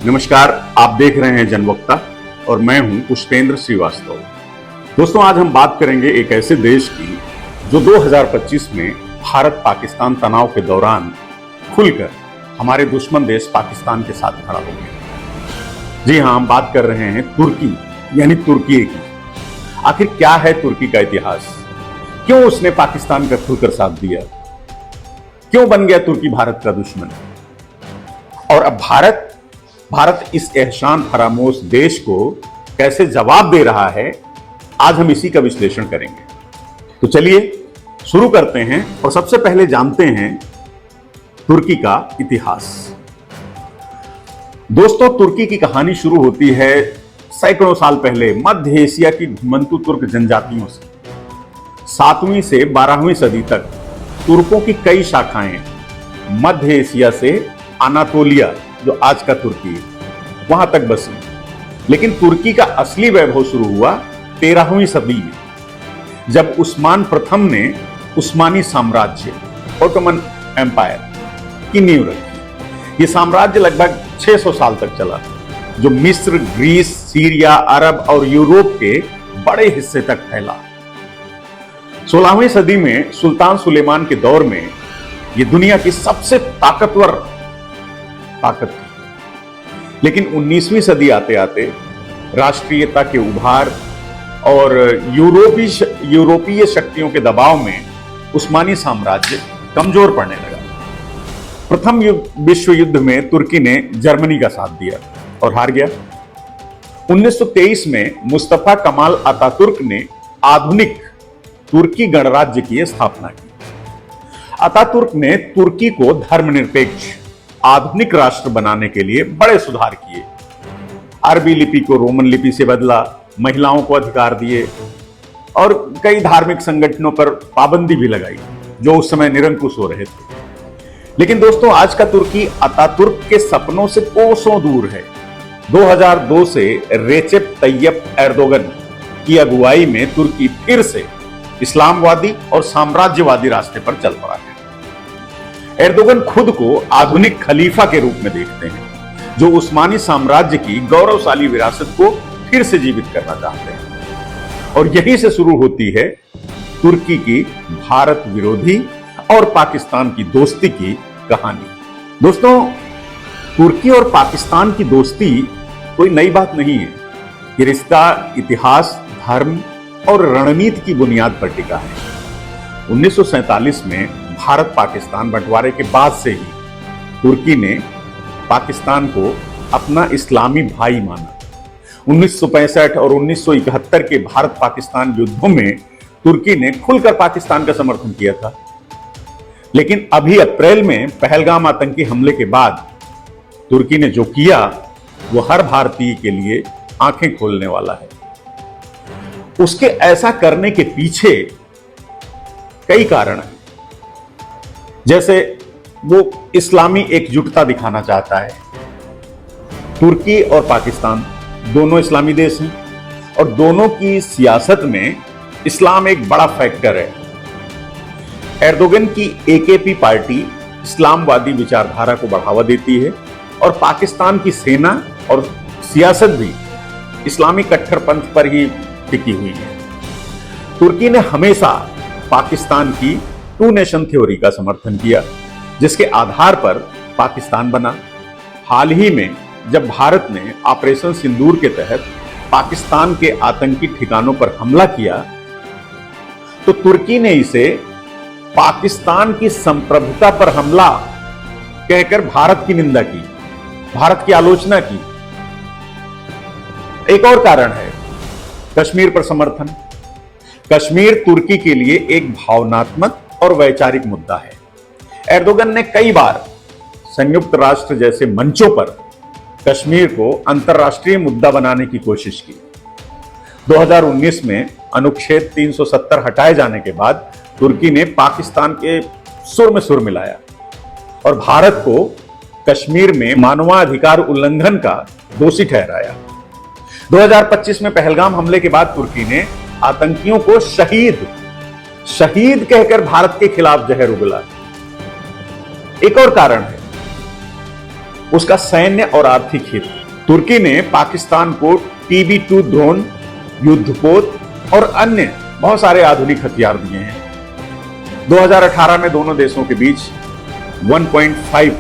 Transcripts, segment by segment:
नमस्कार, आप देख रहे हैं जनवक्ता और मैं हूं पुष्पेंद्र श्रीवास्तव। दोस्तों, आज हम बात करेंगे एक ऐसे देश की जो 2025 में भारत पाकिस्तान तनाव के दौरान खुलकर हमारे दुश्मन देश पाकिस्तान के साथ खड़ा हो गया। जी हां, हम बात कर रहे हैं तुर्की यानी तुर्की की। आखिर क्या है तुर्की का इतिहास? क्यों उसने पाकिस्तान का खुलकर साथ दिया? क्यों बन गया तुर्की भारत का दुश्मन? और अब भारत इस एहसान फरामोश देश को कैसे जवाब दे रहा है, आज हम इसी का विश्लेषण करेंगे। तो चलिए शुरू करते हैं और सबसे पहले जानते हैं तुर्की का इतिहास। दोस्तों, तुर्की की कहानी शुरू होती है सैकड़ों साल पहले मध्य एशिया की घुमंतू तुर्क जनजातियों से। 7वीं से 12वीं सदी तक तुर्कों की कई शाखाएं मध्य एशिया से अनातोलिया, जो आज का तुर्की है, वहां तक बसी। लेकिन तुर्की का असली वैभव शुरू हुआ 13वीं सदी में, जब उस्मान प्रथम ने उस्मानी साम्राज्य, ओटोमन एम्पायर की नींव रखी। यह साम्राज्य लगभग 600 साल तक चला, जो मिस्र, ग्रीस, सीरिया, अरब और यूरोप के बड़े हिस्से तक फैला। 16वीं सदी में सुल्तान सुलेमान के दौर में यह दुनिया की सबसे ताकतवर ताकत थी। लेकिन 19वीं सदी आते आते राष्ट्रीयता के उभार और यूरोपीय शक्तियों के दबाव में उस्मानी साम्राज्य कमजोर पड़ने लगा। प्रथम विश्व युद्ध में तुर्की ने जर्मनी का साथ दिया और हार गया। 1923 में मुस्तफा कमाल अतातुर्क ने आधुनिक तुर्की गणराज्य की स्थापना की। अतातुर्क ने तुर्की को धर्मनिरपेक्ष आधुनिक राष्ट्र बनाने के लिए बड़े सुधार किए। अरबी लिपि को रोमन लिपि से बदला, महिलाओं को अधिकार दिए और कई धार्मिक संगठनों पर पाबंदी भी लगाई जो उस समय निरंकुश हो रहे थे। लेकिन दोस्तों, आज का तुर्की अतातुर्क के सपनों से कोसों दूर है। 2002 से रेसेप तैयप एर्दोगन की अगुवाई में तुर्की फिर से इस्लामवादी और साम्राज्यवादी रास्ते पर चल पड़ा है। एर्दोगन खुद को आधुनिक खलीफा के रूप में देखते हैं, जो उस्मानी साम्राज्य की गौरवशाली विरासत को फिर से जीवित करना चाहते हैं। और यहीं से शुरू होती है तुर्की की भारत विरोधी और पाकिस्तान की दोस्ती की कहानी। दोस्तों, तुर्की और पाकिस्तान की दोस्ती कोई नई बात नहीं है। ये रिश्ता इतिहास, धर्म और रणनीति की बुनियाद पर टिका है। 1947 में भारत पाकिस्तान बंटवारे के बाद से ही तुर्की ने पाकिस्तान को अपना इस्लामी भाई माना। 1965 और 1971 के भारत पाकिस्तान युद्धों में तुर्की ने खुलकर पाकिस्तान का समर्थन किया था। लेकिन अभी अप्रैल में पहलगाम आतंकी हमले के बाद तुर्की ने जो किया, वो हर भारतीय के लिए आंखें खोलने वाला है। उसके ऐसा करने के पीछे कई कारण हैं। जैसे वो इस्लामी एकजुटता दिखाना चाहता है। तुर्की और पाकिस्तान दोनों इस्लामी देश हैं और दोनों की सियासत में इस्लाम एक बड़ा फैक्टर है। एर्दोगन की एकेपी पार्टी इस्लामवादी विचारधारा को बढ़ावा देती है और पाकिस्तान की सेना और सियासत भी इस्लामी कट्टरपंथ पर ही टिकी हुई है। तुर्की ने हमेशा पाकिस्तान की टू नेशन थ्योरी का समर्थन किया, जिसके आधार पर पाकिस्तान बना। हाल ही में जब भारत ने ऑपरेशन सिंदूर के तहत पाकिस्तान के आतंकी ठिकानों पर हमला किया, तो तुर्की ने इसे पाकिस्तान की संप्रभुता पर हमला कहकर भारत की निंदा की, भारत की आलोचना की। एक और कारण है कश्मीर पर समर्थन। कश्मीर तुर्की के लिए एक भावनात्मक और वैचारिक मुद्दा है। एर्दोगन ने कई बार संयुक्त राष्ट्र जैसे मंचों पर कश्मीर को अंतर्राष्ट्रीय मुद्दा बनाने की कोशिश की। 2019 में अनुच्छेद 370 हटाए जाने के बाद तुर्की ने पाकिस्तान के सुर में सुर मिलाया और भारत को कश्मीर में मानवाधिकार उल्लंघन का दोषी ठहराया। 2025 में पहलगाम हमले के बाद तुर्की ने आतंकियों को शहीद कहकर भारत के खिलाफ जहर उगला। एक और कारण है उसका सैन्य और आर्थिक हित। तुर्की ने पाकिस्तान को TB2 ड्रोन, युद्धपोत और अन्य बहुत सारे आधुनिक हथियार दिए हैं। 2018 में दोनों देशों के बीच 1.5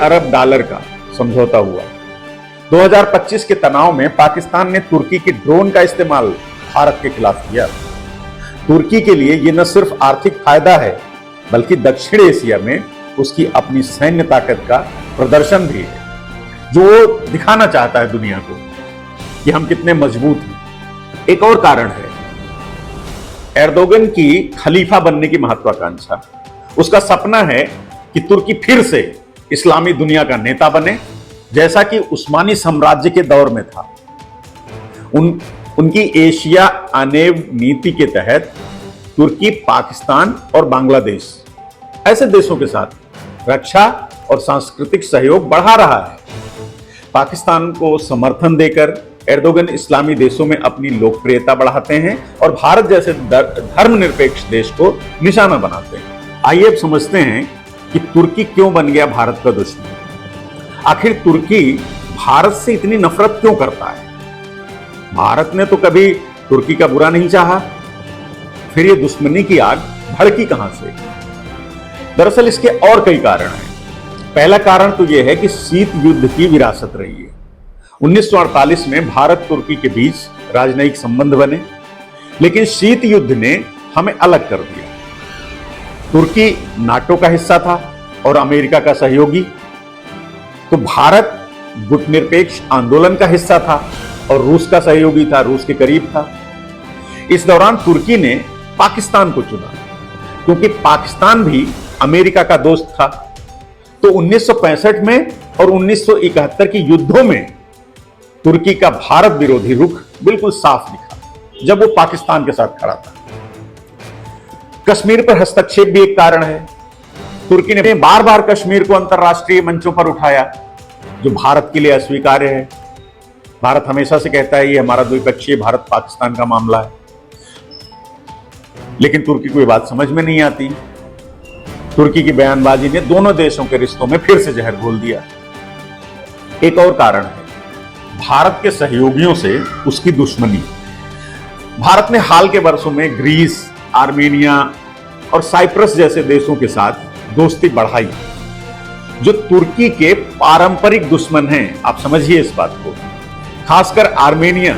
अरब डॉलर का समझौता हुआ। 2025 के तनाव में पाकिस्तान ने तुर्की के ड्रोन का इस्तेमाल भारत के खिलाफ किया। तुर्की के लिए यह न सिर्फ आर्थिक फायदा है, बल्कि दक्षिण एशिया में उसकी अपनी सैन्य ताकत का प्रदर्शन भी है, जो वो दिखाना चाहता है दुनिया को कि हम कितने मजबूत हैं। एक और कारण है एर्दोगन की खलीफा बनने की महत्वाकांक्षा। उसका सपना है कि तुर्की फिर से इस्लामी दुनिया का नेता बने, जैसा कि उस्मानी साम्राज्य के दौर में था। उनकी एशिया आनेव नीति के तहत तुर्की पाकिस्तान और बांग्लादेश ऐसे देशों के साथ रक्षा और सांस्कृतिक सहयोग बढ़ा रहा है। पाकिस्तान को समर्थन देकर एर्दोगन इस्लामी देशों में अपनी लोकप्रियता बढ़ाते हैं और भारत जैसे धर्मनिरपेक्ष देश को निशाना बनाते हैं। आइए अब समझते हैं कि तुर्की क्यों बन गया भारत का दुश्मन। आखिर तुर्की भारत से इतनी नफरत क्यों करता है? भारत ने तो कभी तुर्की का बुरा नहीं चाहा, फिर ये दुश्मनी की आग भड़की कहां से? दरअसल इसके और कई कारण हैं। पहला कारण तो यह है कि शीत युद्ध की विरासत रही है। 1948 में भारत तुर्की के बीच राजनयिक संबंध बने, लेकिन शीत युद्ध ने हमें अलग कर दिया। तुर्की नाटो का हिस्सा था और अमेरिका का सहयोगी, तो भारत गुटनिरपेक्ष आंदोलन का हिस्सा था और रूस का सहयोगी था, रूस के करीब था। इस दौरान तुर्की ने पाकिस्तान को चुना, क्योंकि पाकिस्तान भी अमेरिका का दोस्त था। तो 1965 में और 1971 के युद्धों में तुर्की का भारत विरोधी रुख बिल्कुल साफ दिखा, जब वो पाकिस्तान के साथ खड़ा था। कश्मीर पर हस्तक्षेप भी एक कारण है। तुर्की ने बार बार कश्मीर को अंतर्राष्ट्रीय मंचों पर उठाया, जो भारत के लिए अस्वीकार्य है। भारत हमेशा से कहता है ये हमारा द्विपक्षीय भारत पाकिस्तान का मामला है, लेकिन तुर्की को ये बात समझ में नहीं आती। तुर्की की बयानबाजी ने दोनों देशों के रिश्तों में फिर से जहर घोल दिया। एक और कारण है भारत के सहयोगियों से उसकी दुश्मनी। भारत ने हाल के वर्षों में ग्रीस, आर्मेनिया और साइप्रस जैसे देशों के साथ दोस्ती बढ़ाई, जो तुर्की के पारंपरिक दुश्मन हैं। आप समझिए इस बात को। खासकर आर्मेनिया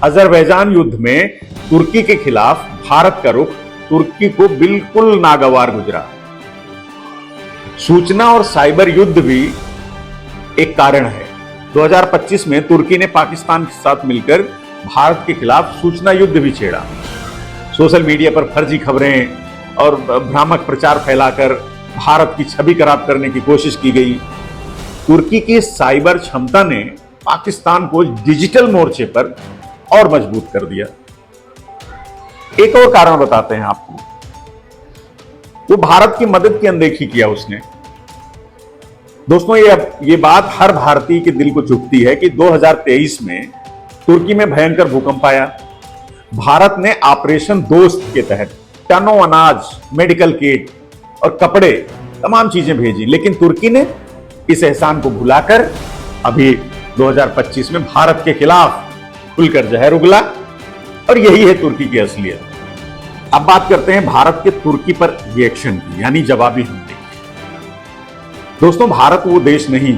अजरबैजान युद्ध में तुर्की के खिलाफ भारत का रुख तुर्की को बिल्कुल नागवार गुजरा। सूचना और साइबर युद्ध भी एक कारण है। 2025 में तुर्की ने पाकिस्तान के साथ मिलकर भारत के खिलाफ सूचना युद्ध भी छेड़ा। सोशल मीडिया पर फर्जी खबरें और भ्रामक प्रचार फैलाकर भारत की छवि खराब करने की कोशिश की गई। तुर्की की साइबर क्षमता ने पाकिस्तान को डिजिटल मोर्चे पर और मजबूत कर दिया। एक और कारण बताते हैं आपको, वो भारत की मदद की अनदेखी किया उसने। दोस्तों, ये बात हर भारतीय के दिल को चुभती है कि 2023 में तुर्की में भयंकर भूकंप आया। भारत ने ऑपरेशन दोस्त के तहत टनों अनाज, मेडिकल किट और कपड़े, तमाम चीजें भेजी, लेकिन तुर्की ने इस एहसान को भुलाकर अभी 2025 में भारत के खिलाफ खुलकर जहर उगला। और यही है तुर्की की असलियत। अब बात करते हैं भारत के तुर्की पर रिएक्शन की, यानी जवाबी हमले की। दोस्तों, भारत वो देश नहीं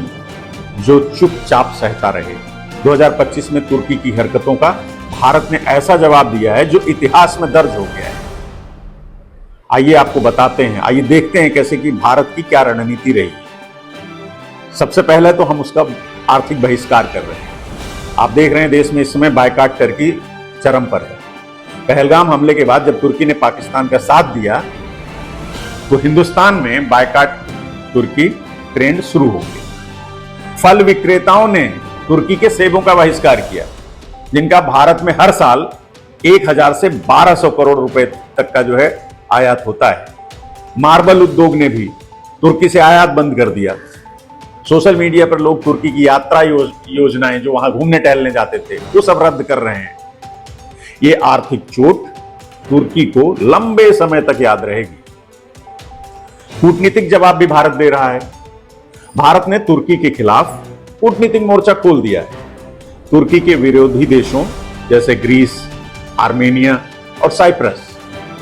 जो चुपचाप सहता रहे। 2025 में तुर्की की हरकतों का भारत ने ऐसा जवाब दिया है जो इतिहास में दर्ज हो गया है। आइए आपको बताते हैं, आइए देखते हैं कैसे कि भारत की क्या रणनीति रही। सबसे पहले तो हम उसका आर्थिक बहिष्कार कर रहे हैं। आप देख रहे हैं देश में इस समय बायकॉट टर्की चरम पर है। पहलगाम हमले के बाद जब तुर्की ने पाकिस्तान का साथ दिया, तो हिंदुस्तान में बायकॉट तुर्की ट्रेंड शुरू हो गया। फल विक्रेताओं ने तुर्की के सेबों का बहिष्कार किया, जिनका भारत में हर साल 1000 से 1200 करोड़ रुपए तक का जो है आयात होता है। मार्बल उद्योग ने भी तुर्की से आयात बंद कर दिया। सोशल मीडिया पर लोग तुर्की की यात्रा योजनाएं जो वहां घूमने टहलने जाते थे, वो सब रद्द कर रहे हैं। ये आर्थिक चोट तुर्की को लंबे समय तक याद रहेगी। कूटनीतिक जवाब भी भारत दे रहा है। भारत ने तुर्की के खिलाफ कूटनीतिक मोर्चा खोल दिया है। तुर्की के विरोधी देशों जैसे ग्रीस, आर्मेनिया और साइप्रस,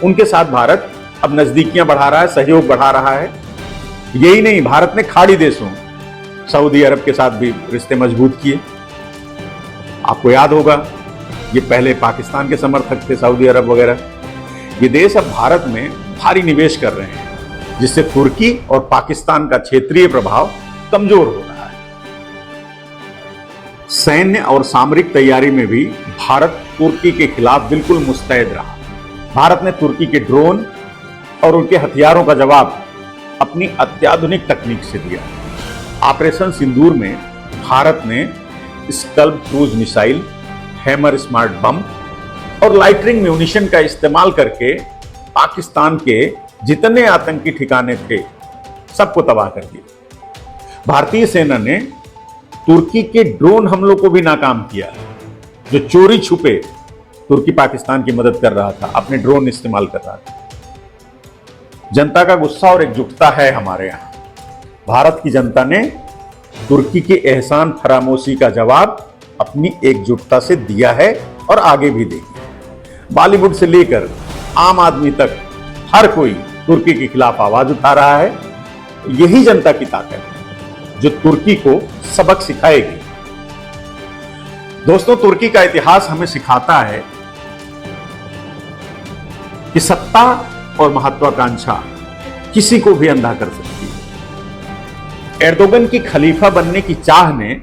उनके साथ भारत अब नजदीकियां बढ़ा रहा है, सहयोग बढ़ा रहा है। यही नहीं, भारत ने खाड़ी देशों सऊदी अरब के साथ भी रिश्ते मजबूत किए। आपको याद होगा, ये पहले पाकिस्तान के समर्थक थे, सऊदी अरब वगैरह। ये देश अब भारत में भारी निवेश कर रहे हैं, जिससे तुर्की और पाकिस्तान का क्षेत्रीय प्रभाव कमजोर हो रहा है। सैन्य और सामरिक तैयारी में भी भारत तुर्की के खिलाफ बिल्कुल मुस्तैद रहा। भारत ने तुर्की के ड्रोन और उनके हथियारों का जवाब अपनी अत्याधुनिक तकनीक से दिया। ऑपरेशन सिंदूर में भारत ने scalp cruise missile, hammer smart बम और लाइटनिंग म्यूनिशन का इस्तेमाल करके पाकिस्तान के जितने आतंकी ठिकाने थे सबको तबाह कर दिया। भारतीय सेना ने तुर्की के ड्रोन हमलों को भी नाकाम किया, जो चोरी छुपे तुर्की पाकिस्तान की मदद कर रहा था, अपने ड्रोन इस्तेमाल कर रहा था। जनता का गुस्सा और एकजुटता है हमारे यहां। भारत की जनता ने तुर्की के एहसान फरामोशी का जवाब अपनी एकजुटता से दिया है और आगे भी देगी। बॉलीवुड से लेकर आम आदमी तक हर कोई तुर्की के खिलाफ आवाज उठा रहा है। यही जनता की ताकत है जो तुर्की को सबक सिखाएगी। दोस्तों, तुर्की का इतिहास हमें सिखाता है कि सत्ता और महत्वाकांक्षा किसी को भी अंधा कर सकती है। एर्दोगन की खलीफा बनने की चाह ने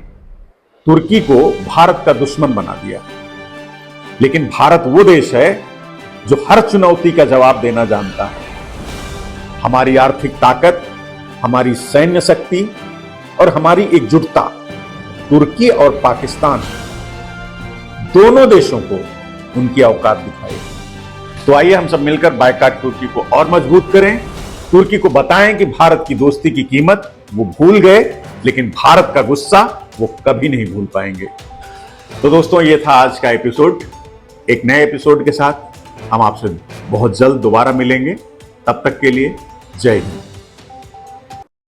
तुर्की को भारत का दुश्मन बना दिया, लेकिन भारत वो देश है जो हर चुनौती का जवाब देना जानता है। हमारी आर्थिक ताकत, हमारी सैन्य शक्ति और हमारी एकजुटता तुर्की और पाकिस्तान दोनों देशों को उनकी औकात दिखाएगी। तो आइए हम सब मिलकर बायकॉट तुर्की को और मजबूत करें। तुर्की को बताएं कि भारत की दोस्ती की कीमत वो भूल गए, लेकिन भारत का गुस्सा वो कभी नहीं भूल पाएंगे। तो दोस्तों, ये था आज का एपिसोड। एक नए एपिसोड के साथ हम आपसे बहुत जल्द दोबारा मिलेंगे। तब तक के लिए जय हिंद।